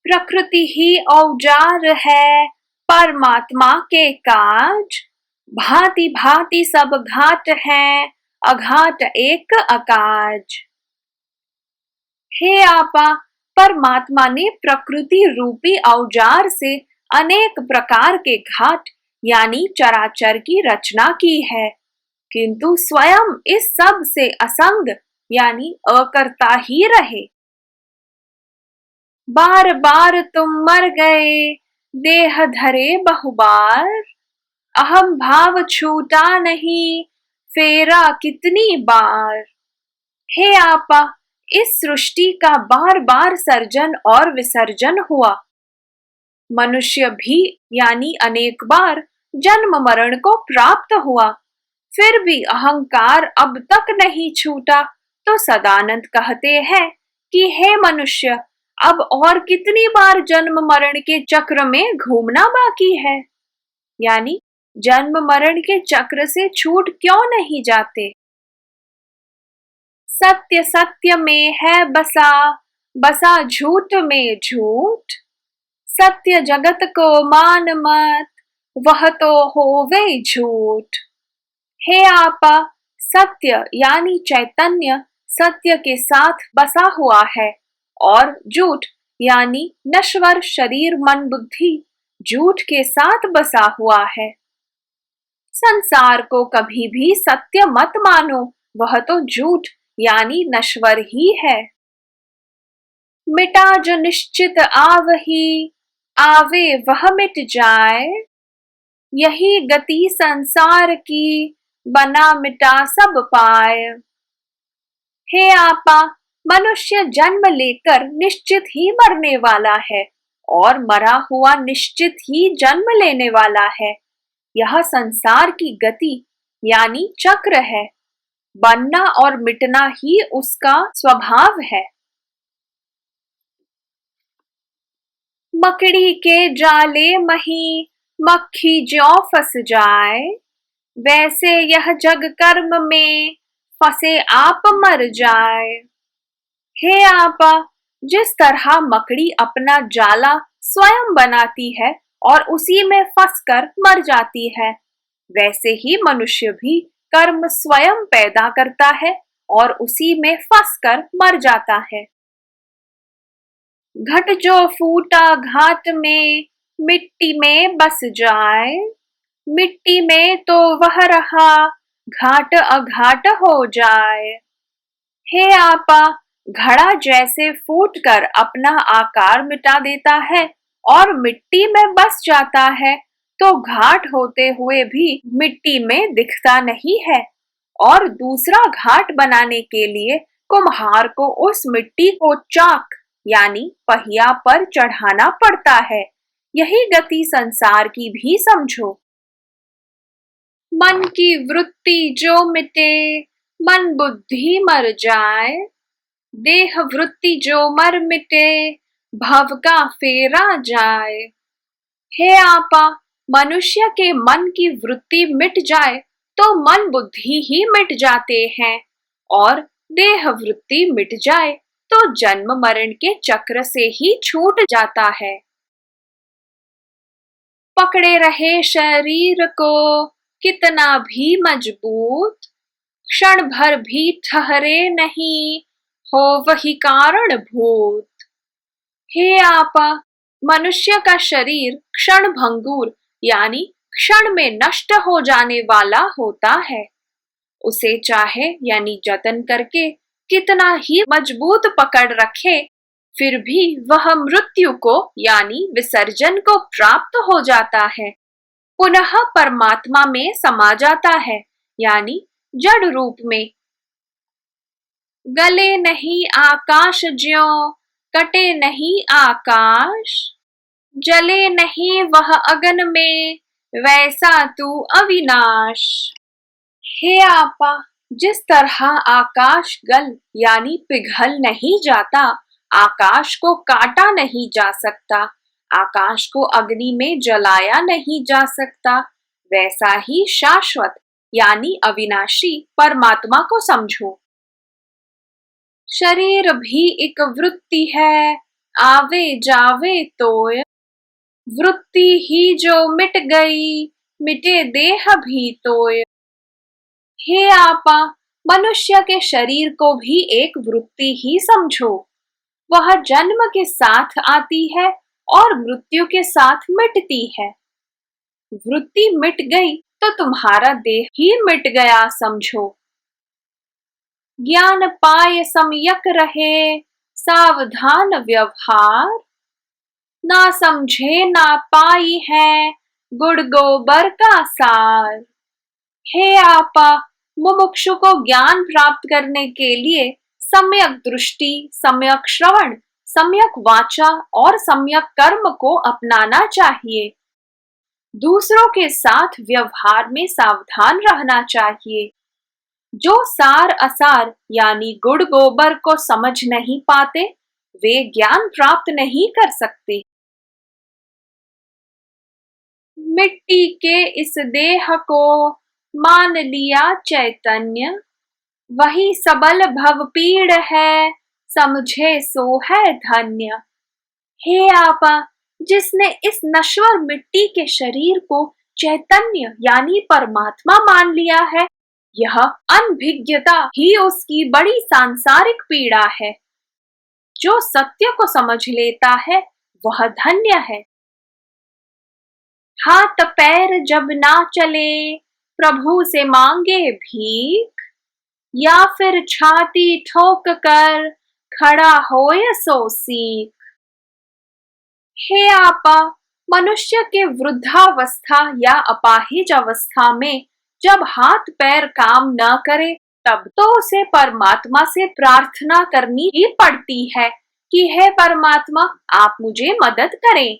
प्रकृति ही औजार है परमात्मा के काज। भांति भांति सब घाट हैं, अघाट एक अकाज। हे आपा, परमात्मा ने प्रकृति रूपी औजार से अनेक प्रकार के घाट यानी चराचर की रचना की है, किंतु स्वयं इस सब से असंग यानी अकर्ता ही रहे। बार बार तुम मर गए देह धरे बहुबार, अहम भाव छूटा नहीं फेरा कितनी बार। हे आपा, इस सृष्टि का बार बार सर्जन और विसर्जन हुआ। मनुष्य भी यानी अनेक बार जन्म मरण को प्राप्त हुआ, फिर भी अहंकार अब तक नहीं छूटा, तो सदानंद कहते हैं कि हे मनुष्य, अब और कितनी बार जन्म मरण के चक्र में घूमना बाकी है, यानी जन्म मरण के चक्र से छूट क्यों नहीं जाते। सत्य सत्य में है बसा, बसा झूठ में झूठ, सत्य जगत को मान मत, वह तो होवे झूठ। हे आपा, सत्य यानी चैतन्य सत्य के साथ बसा हुआ है और झूठ यानी नश्वर शरीर मन बुद्धि झूठ के साथ बसा हुआ है। संसार को कभी भी सत्य मत मानो, वह तो झूठ यानी नश्वर ही है। मिटा जो निश्चित आवही, आवे वह मिट जाए, यही गति संसार की, बना मिटा सब पाए। हे आपा, मनुष्य जन्म लेकर निश्चित ही मरने वाला है और मरा हुआ निश्चित ही जन्म लेने वाला है। यह संसार की गति यानी चक्र है, बनना और मिटना ही उसका स्वभाव है। मकड़ी के जाले मही मक्खी ज्यों फंस जाए, वैसे यह जग कर्म में फंसे आप मर जाए। हे आपा, जिस तरह मकड़ी अपना जाला स्वयं बनाती है और उसी में फंसकर मर जाती है, वैसे ही मनुष्य भी कर्म स्वयं पैदा करता है और उसी में फंसकर मर जाता है। घट जो फूटा घाट में मिट्टी में बस जाए, मिट्टी में तो वह रहा घाट अघाट हो जाए। हे आपा, घड़ा जैसे फूटकर अपना आकार मिटा देता है और मिट्टी में बस जाता है, तो घाट होते हुए भी मिट्टी में दिखता नहीं है और दूसरा घाट बनाने के लिए कुम्हार को उस मिट्टी को चाक यानी पहिया पर चढ़ाना पड़ता है। यही गति संसार की भी समझो। मन की वृत्ति जो मिटे, मन बुद्धि मर जाए, देह वृत्ति जो मर मिटे, भव का फेरा जाए। हे आपा, मनुष्य के मन की वृत्ति मिट जाए तो मन बुद्धि ही मिट जाते हैं और देह वृत्ति मिट जाए तो जन्म मरण के चक्र से ही छूट जाता है। पकड़े रहे शरीर को कितना भी मजबूत, क्षण भर भी ठहरे नहीं हो वही कारण भूत। हे आपा, मनुष्य का शरीर क्षण भंगुर यानी क्षण में नष्ट हो जाने वाला होता है। उसे चाहे यानी जतन करके कितना ही मजबूत पकड़ रखे, फिर भी वह मृत्यु को यानी विसर्जन को प्राप्त हो जाता है, पुनः परमात्मा में समा जाता है यानी जड़ रूप में। गले नहीं आकाश ज्यों, कटे नहीं आकाश, जले नहीं वह अगन में, वैसा तू अविनाश। हे आपा, जिस तरह आकाश गल यानी पिघल नहीं जाता, आकाश को काटा नहीं जा सकता, आकाश को अग्नि में जलाया नहीं जा सकता, वैसा ही शाश्वत यानी अविनाशी परमात्मा को समझो। शरीर भी एक वृत्ति है, आवे जावे तोय, वृत्ति ही जो मिट गई, मिटे देह भी तोय। हे आपा, मनुष्य के शरीर को भी एक वृत्ति ही समझो। वह जन्म के साथ आती है और मृत्यु के साथ मिटती है। वृत्ति मिट गई तो तुम्हारा देह ही मिट गया समझो। ज्ञान पाए सम्यक रहे, सावधान व्यवहार, ना समझे ना पाई है, गुड़ गोबर का सार। हे आपा, मुमुक्षु को ज्ञान प्राप्त करने के लिए सम्यक दृष्टि, सम्यक श्रवण, सम्यक वाचा और सम्यक कर्म को अपनाना चाहिए। दूसरों के साथ व्यवहार में सावधान रहना चाहिए। जो सार असार यानी गुड़ गोबर को समझ नहीं पाते, वे ज्ञान प्राप्त नहीं कर सकते। मिट्टी के इस देह को मान लिया चैतन्य, वही सबल भव पीड़ है, समझे सो है धन्य। हे आपा, जिसने इस नश्वर मिट्टी के शरीर को चैतन्य यानी परमात्मा मान लिया है, यह अनभिज्ञता ही उसकी बड़ी सांसारिक पीड़ा है। जो सत्य को समझ लेता है वह धन्य है। हाथ पैर जब ना चले, प्रभु से मांगे भीख, या फिर छाती ठोक कर खड़ा होए सो सीख। हे आपा, मनुष्य के वृद्धावस्था या अपाहिज अवस्था में जब हाथ पैर काम न करे, तब तो उसे परमात्मा से प्रार्थना करनी ही पड़ती है कि हे परमात्मा, आप मुझे मदद करें।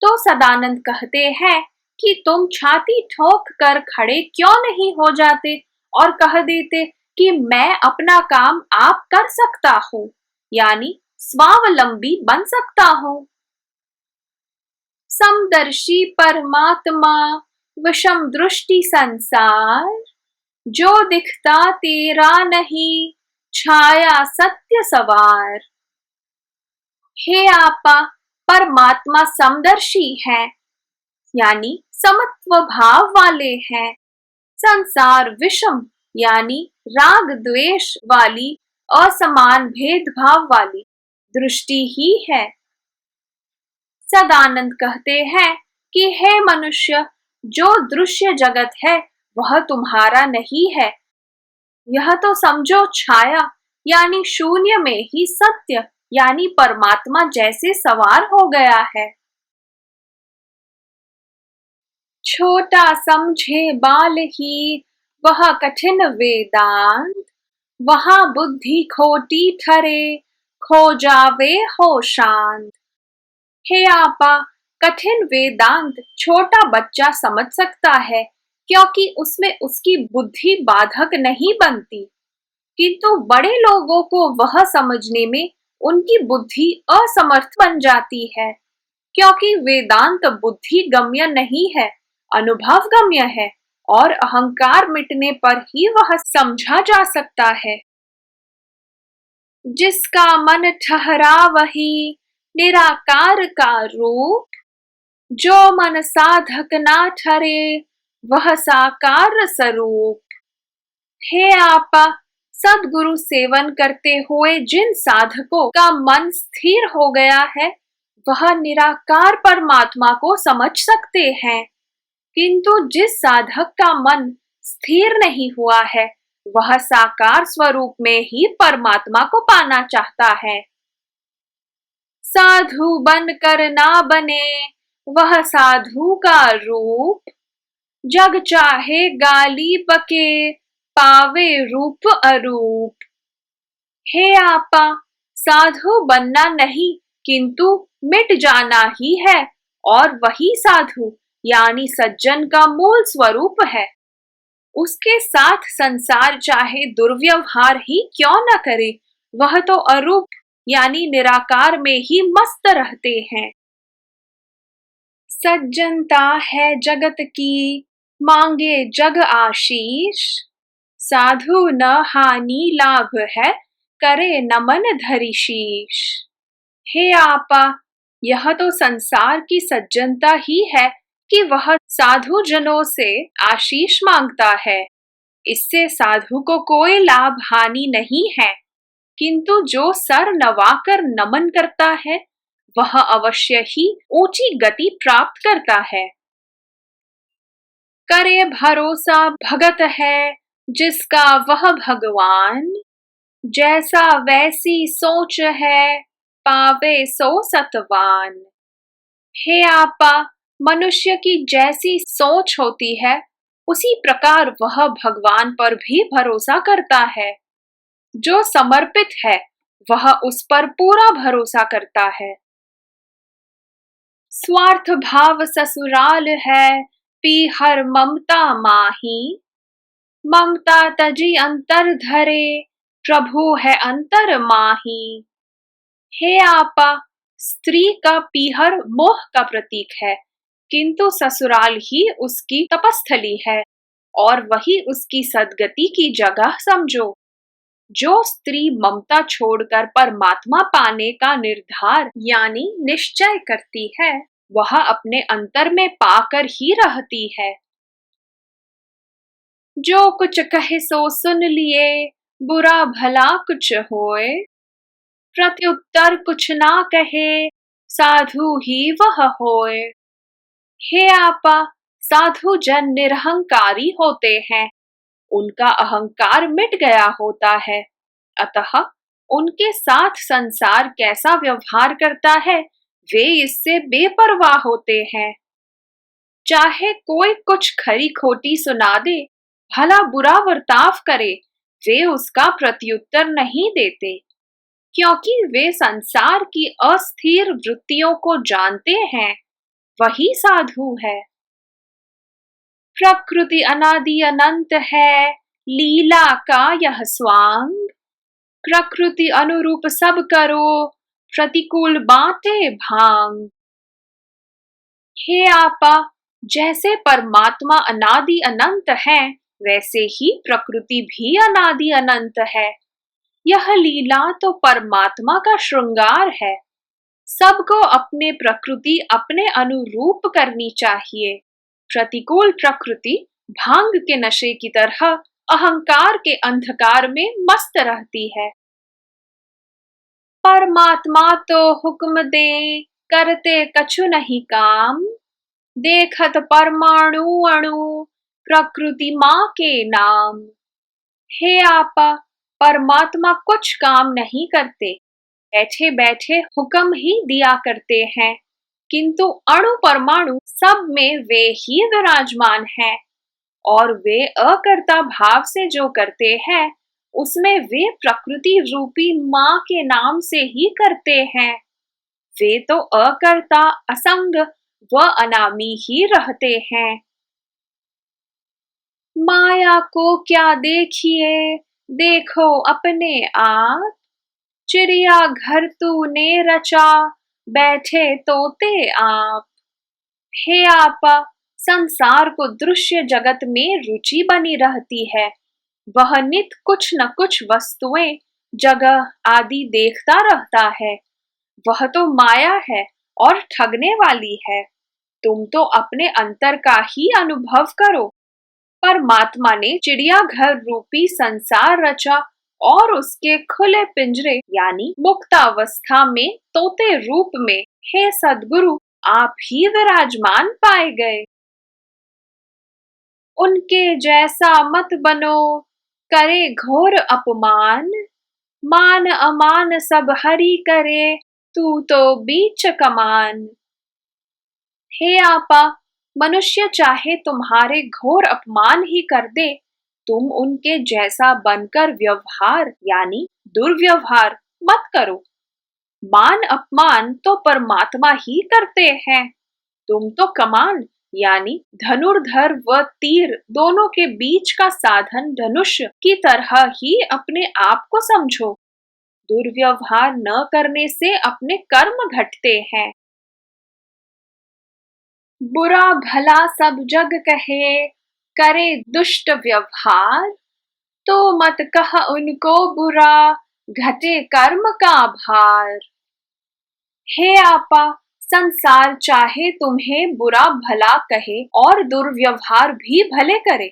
तो सदानंद कहते हैं कि तुम छाती ठोक कर खड़े क्यों नहीं हो जाते और कह देते कि मैं अपना काम आप कर सकता हूँ, यानी स्वावलंबी बन सकता हूँ। समदर्शी परमात्मा, विषम दृष्टि संसार, जो दिखता तेरा नहीं, छाया सत्य सवार। हे आपा, परमात्मा समदर्शी है, यानी समत्व भाव वाले हैं। संसार विषम यानी राग द्वेष वाली, असमान भेदभाव वाली दृष्टि ही है। सदानंद कहते हैं कि हे मनुष्य, जो दृश्य जगत है वह तुम्हारा नहीं है। यह तो समझो छाया यानी शून्य में ही सत्य यानी परमात्मा जैसे सवार हो गया है। छोटा समझे बाल ही वह कठिन वेदांत, वहां बुद्धि खोटी ठरे, खो जावे हो शांत। हे आपा, कठिन वेदांत छोटा बच्चा समझ सकता है, क्योंकि उसमें उसकी बुद्धि बाधक नहीं बनती, किंतु बड़े लोगों को वह समझने में उनकी बुद्धि असमर्थ बन जाती है, क्योंकि वेदांत बुद्धि गम्य नहीं है, अनुभव गम्य है और अहंकार मिटने पर ही वह समझा जा सकता है। जिसका मन ठहरा वही निराकार का रूप, जो मन साधक ना ठरे वह साकार स्वरूप। हे आपा, सद्गुरु सेवन करते हुए जिन साधकों का मन स्थिर हो गया है, वह निराकार परमात्मा को समझ सकते हैं, किंतु जिस साधक का मन स्थिर नहीं हुआ है, वह साकार स्वरूप में ही परमात्मा को पाना चाहता है। साधु बनकर ना बने वह साधु का रूप, जग चाहे गाली बके पावे रूप अरूप। हे आपा, साधु बनना नहीं किंतु मिट जाना ही है, और वही साधु यानी सज्जन का मूल स्वरूप है। उसके साथ संसार चाहे दुर्व्यवहार ही क्यों न करे, वह तो अरूप यानी निराकार में ही मस्त रहते हैं। सज्जनता है जगत की, मांगे जग आशीष, साधु न हानि लाभ है, करे नमन धरि शीश। हे आपा, यह तो संसार की सज्जनता ही है कि वह साधु जनों से आशीष मांगता है। इससे साधु को कोई लाभ हानि नहीं है, किंतु जो सर नवाकर नमन करता है वह अवश्य ही ऊंची गति प्राप्त करता है। करे भरोसा भगत है जिसका वह भगवान, जैसा वैसी सोच है पावे सो सतवान। हे आपा, मनुष्य की जैसी सोच होती है उसी प्रकार वह भगवान पर भी भरोसा करता है। जो समर्पित है वह उस पर पूरा भरोसा करता है। स्वार्थ भाव ससुराल है पीहर ममता माही, ममता तजी अंतर धरे प्रभु है अंतर माही। हे आपा, स्त्री का पीहर मोह का प्रतीक है, किंतु ससुराल ही उसकी तपस्थली है और वही उसकी सद्गति की जगह समझो। जो स्त्री ममता छोड़कर परमात्मा पाने का निर्धार यानी निश्चय करती है वह अपने अंतर में पाकर ही रहती है। जो कुछ कहे सो सुन लिए बुरा भला कुछ होए, प्रत्युत्तर कुछ ना कहे साधु ही वह होए। हे आपा, साधु जन निरहंकारी होते हैं, उनका अहंकार मिट गया होता है, अतः उनके साथ संसार कैसा व्यवहार करता है वे इससे बेपरवाह होते हैं। चाहे कोई कुछ खरी खोटी सुना दे, भला बुरा बर्ताव करे, वे उसका प्रत्युत्तर नहीं देते, क्योंकि वे संसार की अस्थिर वृत्तियों को जानते हैं। वही साधु है। प्रकृति अनादि अनंत है लीला का यह स्वांग, प्रकृति अनुरूप सब करो प्रतिकूल बातें भांग। हे आपा, जैसे परमात्मा अनादि अनंत है वैसे ही प्रकृति भी अनादि अनंत है। यह लीला तो परमात्मा का श्रृंगार है। सबको अपने प्रकृति अपने अनुरूप करनी चाहिए। प्रतिकूल प्रकृति भांग के नशे की तरह अहंकार के अंधकार में मस्त रहती है। परमात्मा तो हुक्म दे करते कछु नहीं काम, देखत परमाणु अणु प्रकृति माँ के नाम। हे आपा, परमात्मा कुछ काम नहीं करते, बैठे बैठे हुक्म ही दिया करते हैं, किंतु अणु परमाणु सब में वे ही विराजमान हैं और वे अकर्ता भाव से जो करते हैं उसमें वे प्रकृति रूपी माँ के नाम से ही करते हैं। वे तो अकर्ता असंग व अनामी ही रहते हैं। माया को क्या देखिए देखो अपने आप, चिड़िया घर तूने रचा बैठे तोते आप। हे आपा, संसार को दृश्य जगत में रुचि बनी रहती है। वह नित कुछ न कुछ वस्तुएं जगह आदि देखता रहता है। वह तो माया है और ठगने वाली है। तुम तो अपने अंतर का ही अनुभव करो। परमात्मा ने चिड़ियाघर रूपी संसार रचा और उसके खुले पिंजरे यानी मुक्तावस्था में तोते रूप में हे सद्गुरु आप ही विराजमान पाए गए। उनके जैसा मत बनो करे घोर अपमान, मान अमान सब हरि करे तू तो बीच कमान। हे आपा, मनुष्य चाहे तुम्हारे घोर अपमान ही कर दे, तुम उनके जैसा बनकर व्यवहार यानी दुर्व्यवहार मत करो। मान अपमान तो परमात्मा ही करते हैं। तुम तो कमान यानी धनुर्धर व तीर दोनों के बीच का साधन धनुष की तरह ही अपने आप को समझो। दुर्व्यवहार न करने से अपने कर्म घटते हैं। बुरा भला सब जग कहे करे दुष्ट व्यवहार, तो मत कह उनको बुरा घटे कर्म का भार। हे आपा, संसार चाहे तुम्हें बुरा भला कहे और दुर्व्यवहार भी भले करे,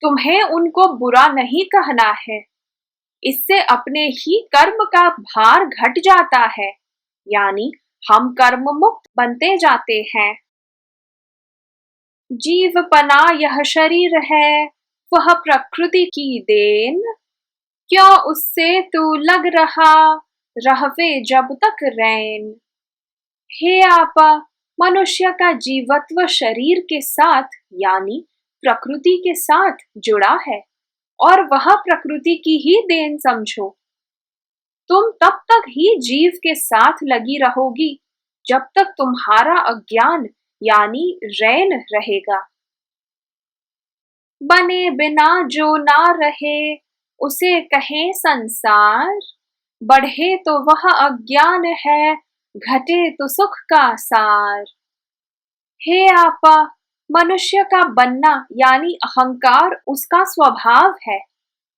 तुम्हें उनको बुरा नहीं कहना है। इससे अपने ही कर्म का भार घट जाता है, यानी हम कर्म मुक्त बनते जाते हैं। जीवपना यह शरीर है, वह प्रकृति की देन, क्यों उससे तू लग रहा, रहवे जब तक रैन। हे आपा, मनुष्य का जीवत्व शरीर के साथ यानी प्रकृति के साथ जुड़ा है और वह प्रकृति की ही देन समझो। तुम तब तक ही जीव के साथ लगी रहोगी जब तक तुम्हारा अज्ञान यानी रैन रहेगा। बने बिना जो ना रहे, उसे कहें संसार, बढ़े तो वह अज्ञान है, घटे तो सुख का सार। हे आपा, मनुष्य का बनना यानी अहंकार उसका स्वभाव है,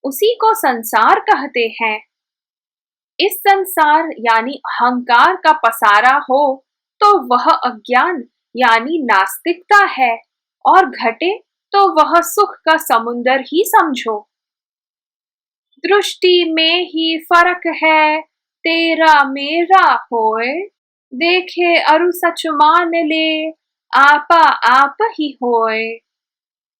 उसी को संसार कहते हैं। इस संसार यानी अहंकार का पसारा हो तो वह अज्ञान यानी नास्तिकता है, और घटे तो वह सुख का समुंदर ही समझो। दृष्टि में ही फर्क है, तेरा मेरा होए, देखे अरु सच मान ले, आपा आप ही होए।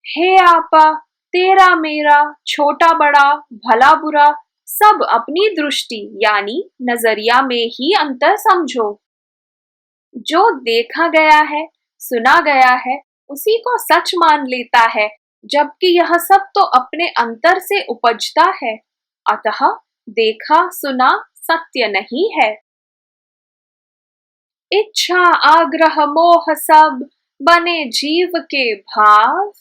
हे आपा, तेरा मेरा, छोटा बड़ा, भला बुरा सब अपनी दृष्टि यानी नजरिया में ही अंतर समझो। जो देखा गया है, सुना गया है, उसी को सच मान लेता है, जबकि यह सब तो अपने अंतर से उपजता है। अतः देखा सुना सत्य नहीं है। इच्छा आग्रह मोह सब बने जीव के भाव,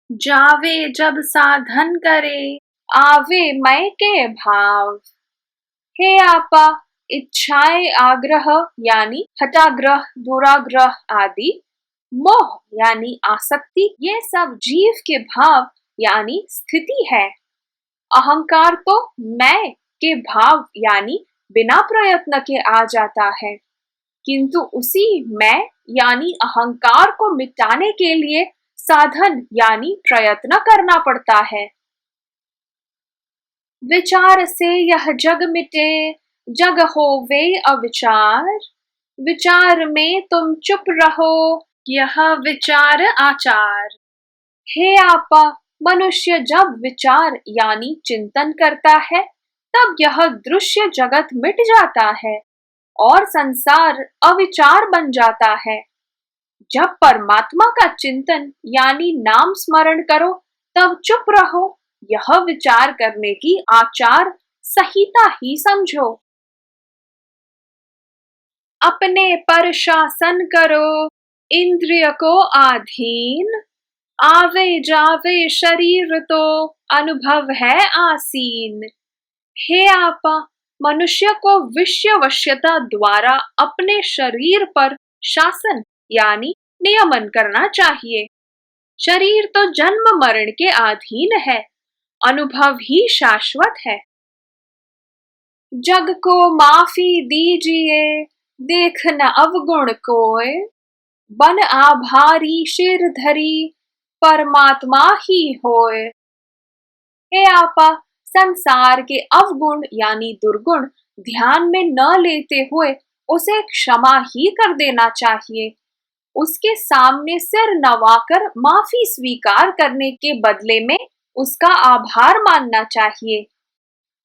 जावे जब साधन करे, आवे मैं के भाव। हे आपा, इच्छाएं आग्रह यानी हठाग्रह दुराग्रह आदि, मोह यानी आसक्ति, ये सब जीव के भाव यानी स्थिति है। अहंकार तो मैं के भाव यानी बिना प्रयत्न के आ जाता है, किंतु उसी मैं यानी अहंकार को मिटाने के लिए साधन यानी प्रयत्न करना पड़ता है। विचार से यह जग मिटे, जग होवे अविचार, विचार में तुम चुप रहो, यह विचार आचार। हे आपा, मनुष्य जब विचार यानी चिंतन करता है, तब यह दृश्य जगत मिट जाता है और संसार अविचार बन जाता है। जब परमात्मा का चिंतन यानी नाम स्मरण करो, तब चुप रहो, यह विचार करने की आचार संहिता ही समझो। अपने पर शासन करो, इंद्रिय को आधीन, आवे जावे शरीर तो अनुभव है आसीन। हे आपा, मनुष्य को विषय वश्यता द्वारा अपने शरीर पर शासन यानी नियमन करना चाहिए। शरीर तो जन्म मरण के अधीन है, अनुभव ही शाश्वत है। जग को माफी दीजिए, देख न अवगुण कोय, बन आभारी सिर धरी, परमात्मा ही होय। हे आपा, संसार के अवगुण यानी दुर्गुण ध्यान में न लेते हुए उसे क्षमा ही कर देना चाहिए। उसके सामने सिर नवाकर माफी स्वीकार करने के बदले में उसका आभार मानना चाहिए।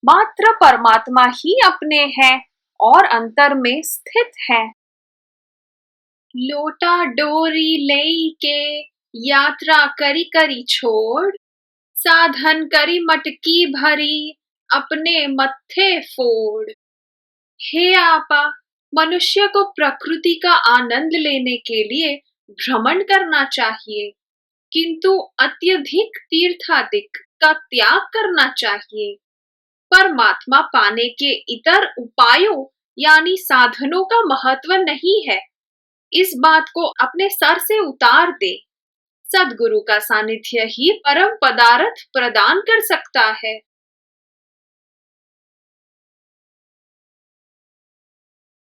मात्र परमात्मा ही अपने हैं और अंतर में स्थित है। लोटा डोरी लेई के यात्रा करी करी छोड़, साधन करी मटकी भरी, अपने मत्थे फोड़। हे आपा, मनुष्य को प्रकृति का आनंद लेने के लिए भ्रमण करना चाहिए, किंतु अत्यधिक तीर्थादिक का त्याग करना चाहिए। परमात्मा पाने के इतर उपायों यानी साधनों का महत्व नहीं है। इस बात को अपने सर से उतार दे। सद्गुरु का सानिध्य ही परम पदार्थ प्रदान कर सकता है।